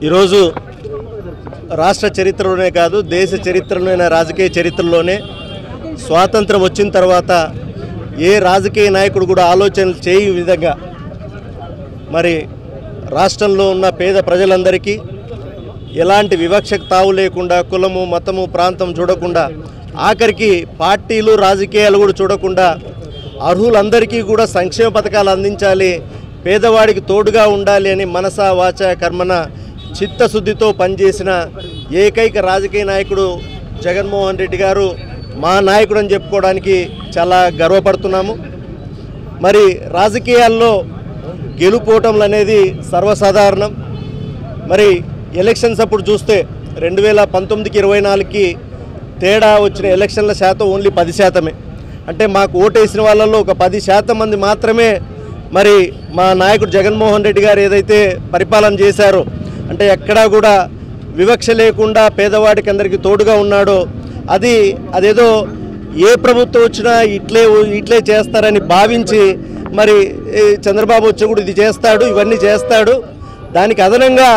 ఈరోజు రాష్ట్ర చరిత్రలోనే కాదు దేశ చరిత్రలోనే రాజకీయ చరిత్రలోనే స్వాతంత్రం వచ్చిన తర్వాత ఏ రాజకీయ నాయకుడు కూడా ఆలోచనలు చేయని విధంగా మరి రాష్ట్రంలో ఉన్న పేద ప్రజలందరికీ ఎలాంటి వివక్షకు తావు లేకుండా కులము మతము ప్రాంతం చూడకుండా ఆఖరికి పార్టీలు రాజకీయాలు కూడా చూడకుండా అర్హులందరికీ కూడా సంక్షేమ పథకాలు అందించాలి, పేదవాడికి తోడుగా ఉండాలి అని మనస వాచ కర్మన చిత్తశుద్ధితో పనిచేసిన ఏకైక రాజకీయ నాయకుడు జగన్మోహన్ రెడ్డి గారు మా నాయకుడు అని చెప్పుకోవడానికి చాలా గర్వపడుతున్నాము. మరి రాజకీయాల్లో గెలుపోవటంలు అనేది సర్వసాధారణం. మరి ఎలక్షన్స్ అప్పుడు చూస్తే 2019కి 24కి తేడా వచ్చిన ఎలక్షన్ల శాతం ఓన్లీ 10%. అంటే మాకు ఓటేసిన వాళ్ళల్లో ఒక 10% మంది మాత్రమే మరి మా నాయకుడు జగన్మోహన్ రెడ్డి గారు ఏదైతే పరిపాలన చేశారో అంటే ఎక్కడా కూడా వివక్ష లేకుండా పేదవాడికి అందరికీ తోడుగా ఉన్నాడో అదేదో ఏ ప్రభుత్వం వచ్చినా ఇట్లే చేస్తారని భావించి మరి చంద్రబాబు వచ్చి కూడా ఇది చేస్తాడు ఇవన్నీ చేస్తాడు దానికి అదనంగా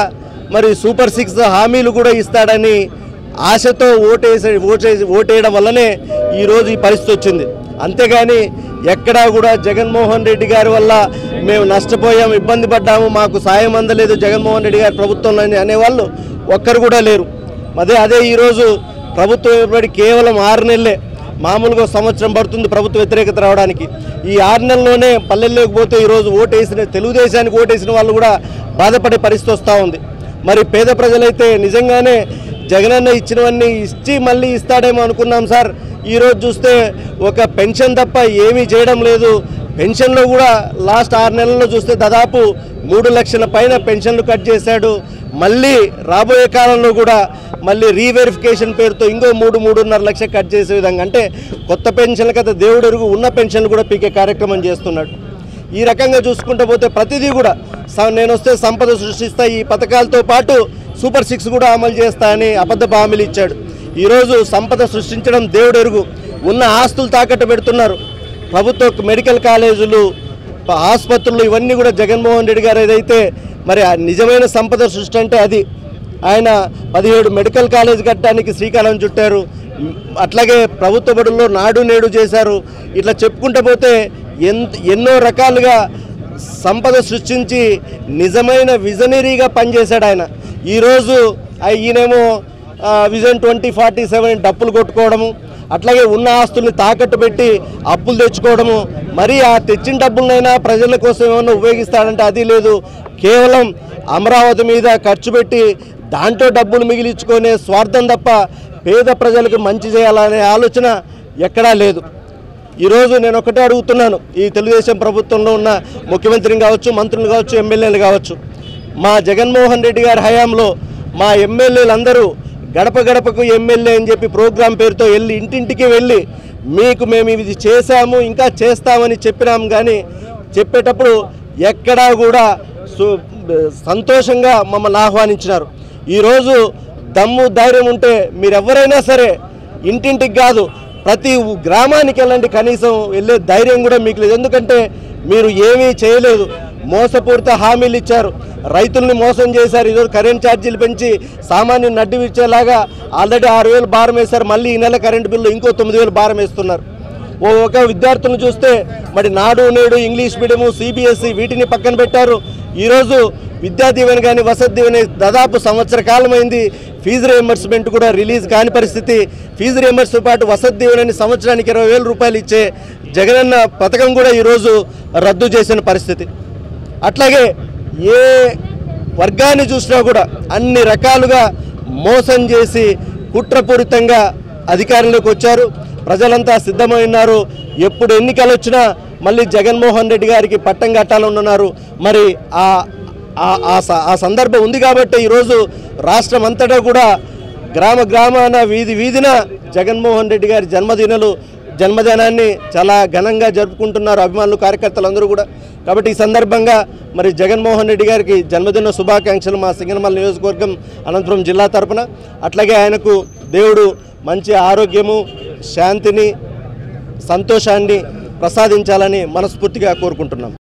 మరి సూపర్ 6 హామీలు కూడా ఇస్తాడని ఆశతో ఓటేయడం వల్లనే ఈరోజు ఈ పరిస్థితి వచ్చింది. అంతేగాని ఎక్కడా కూడా జగన్మోహన్ రెడ్డి గారి వల్ల మేము నష్టపోయాము, ఇబ్బంది పడ్డాము, మాకు సాయం అందలేదు జగన్మోహన్ రెడ్డి గారి ప్రభుత్వంలో అనేవాళ్ళు ఒక్కరు కూడా లేరు. అదే ఈరోజు ప్రభుత్వం ఏర్పడి కేవలం 6 నెలలే, మామూలుగా సంవత్సరం పడుతుంది ప్రభుత్వ వ్యతిరేకత రావడానికి. ఈ 6 నెలల్లోనే పల్లెల్లోకి పోతే ఈరోజు ఓటేసిన తెలుగుదేశానికి ఓటేసిన వాళ్ళు కూడా బాధపడే పరిస్థితి వస్తూ ఉంది. మరి పేద ప్రజలైతే నిజంగానే జగనన్న ఇచ్చినవన్నీ ఇచ్చి మళ్ళీ ఇస్తాడేమో అనుకున్నాం సార్. ఈరోజు చూస్తే ఒక పెన్షన్ తప్ప ఏమీ చేయడం లేదు. పెన్షన్లో కూడా లాస్ట్ 6 నెలల్లో చూస్తే దాదాపు 3 లక్షల పైన పెన్షన్లు కట్ చేశాడు. మళ్ళీ రాబోయే కాలంలో కూడా మళ్ళీ రీవెరిఫికేషన్ పేరుతో ఇంకో 3-3.5 లక్షలు కట్ చేసే విధంగా అంటే కొత్త పెన్షన్ల కదా దేవుడు ఎరుగు ఉన్న పెన్షన్లు కూడా పీకే కార్యక్రమం చేస్తున్నాడు. ఈ రకంగా చూసుకుంటూ పోతే ప్రతిదీ కూడా నేను వస్తే సంపద సృష్టిస్తా, ఈ పథకాలతో పాటు సూపర్ 6 కూడా అమలు చేస్తా అని అబద్ధపు హామీలు ఇచ్చాడు. ఈరోజు సంపద సృష్టించడం దేవుడు ఎరుగు, ఉన్న ఆస్తులు తాకట్టు పెడుతున్నారు. ప్రభుత్వ మెడికల్ కాలేజీలు ఆసుపత్రులు ఇవన్నీ కూడా జగన్మోహన్ రెడ్డి గారు ఏదైతే మరి నిజమైన సంపద సృష్టి అంటే అది. ఆయన 17 మెడికల్ కాలేజ్ కట్టడానికి శ్రీకారం చుట్టారు. అట్లాగే ప్రభుత్వ బడుల్లో నాడు నేడు చేశారు. ఇట్లా చెప్పుకుంటూ పోతే ఎన్నో రకాలుగా సంపద సృష్టించి నిజమైన విజనరీగా పనిచేశాడు ఆయన. ఈరోజు ఈయనేమో విజన్ 2047 డప్పులు కొట్టుకోవడము, అట్లాగే ఉన్న ఆస్తుల్ని తాకట్టు పెట్టి అప్పులు తెచ్చుకోవడము, మరి ఆ తెచ్చిన డబ్బులనైనా ప్రజల కోసం ఏమన్నా ఉపయోగిస్తాడంటే అది లేదు. కేవలం అమరావతి మీద ఖర్చు పెట్టి దాంట్లో డబ్బులు మిగిలించుకునే స్వార్థం తప్ప పేద ప్రజలకు మంచి చేయాలనే ఆలోచన ఎక్కడా లేదు. ఈరోజు నేను ఒకటే అడుగుతున్నాను, ఈ తెలుగుదేశం ప్రభుత్వంలో ఉన్న ముఖ్యమంత్రిని కావచ్చు, మంత్రులు కావచ్చు, ఎమ్మెల్యేలు కావచ్చు, మా జగన్మోహన్ రెడ్డి గారి హయాంలో మా ఎమ్మెల్యేలందరూ గడప గడపకు ఎమ్మెల్యే అని చెప్పి ప్రోగ్రాం పేరుతో వెళ్ళి ఇంటింటికి వెళ్ళి మేము ఇది చేశాము ఇంకా చేస్తామని చెప్పినాం. కానీ చెప్పేటప్పుడు ఎక్కడా కూడా సంతోషంగా మమ్మల్ని ఆహ్వానించినారు. ఈరోజు దమ్ము ధైర్యం ఉంటే మీరెవరైనా సరే ఇంటింటికి కాదు ప్రతి గ్రామానికి వెళ్ళండి, కనీసం వెళ్ళే ధైర్యం కూడా మీకు లేదు. ఎందుకంటే మీరు ఏమీ చేయలేదు, మోసపూరిత హామీలు ఇచ్చారు, రైతుల్ని మోసం చేశారు. ఈరోజు కరెంట్ ఛార్జీలు పెంచి సామాన్యుని నడ్డి విచ్చేలాగా ఆల్రెడీ 6,000 భారం వేశారు. మళ్ళీ ఈ నెల కరెంటు బిల్లు ఇంకో 9,000 భారం వేస్తున్నారు. ఒక విద్యార్థులను చూస్తే మరి నాడు నేడు ఇంగ్లీష్ మీడియము CBSE వీటిని పక్కన పెట్టారు. ఈరోజు విద్యా దీవెన కానీ వసతి దీవెన దాదాపు సంవత్సర కాలమైంది, ఫీజు రియంబర్స్మెంట్ కూడా రిలీజ్ కాని పరిస్థితి. ఫీజు రియంబర్స్తో పాటు వసతి దీవెనని సంవత్సరానికి 20,000 రూపాయలు ఇచ్చే జగనన్న పథకం కూడా ఈరోజు రద్దు చేసిన పరిస్థితి. అట్లాగే ఏ వర్గాన్ని చూసినా కూడా అన్ని రకాలుగా మోసం చేసి కుట్రపూరితంగా అధికారంలోకి వచ్చారు. ప్రజలంతా సిద్ధమైనారు. ఎప్పుడు ఎన్నికలు వచ్చినా మళ్ళీ జగన్మోహన్ రెడ్డి గారికి పట్టం కట్టాలనున్నారు. మరి ఆ సందర్భం ఉంది కాబట్టి ఈరోజు రాష్ట్రం అంతటా కూడా గ్రామాన వీధిన జగన్మోహన్ రెడ్డి గారి జన్మదినాన్ని చాలా ఘనంగా జరుపుకుంటున్నారు అభిమానులు, కార్యకర్తలు అందరూ కూడా. కాబట్టి ఈ సందర్భంగా మరి జగన్మోహన్ రెడ్డి గారికి జన్మదిన శుభాకాంక్షలు మా సింగనమల నియోజకవర్గం అనంతపురం జిల్లా తరపున. అట్లాగే ఆయనకు దేవుడు మంచి ఆరోగ్యము, శాంతిని, సంతోషాన్ని ప్రసాదించాలని మనస్ఫూర్తిగా కోరుకుంటున్నాం.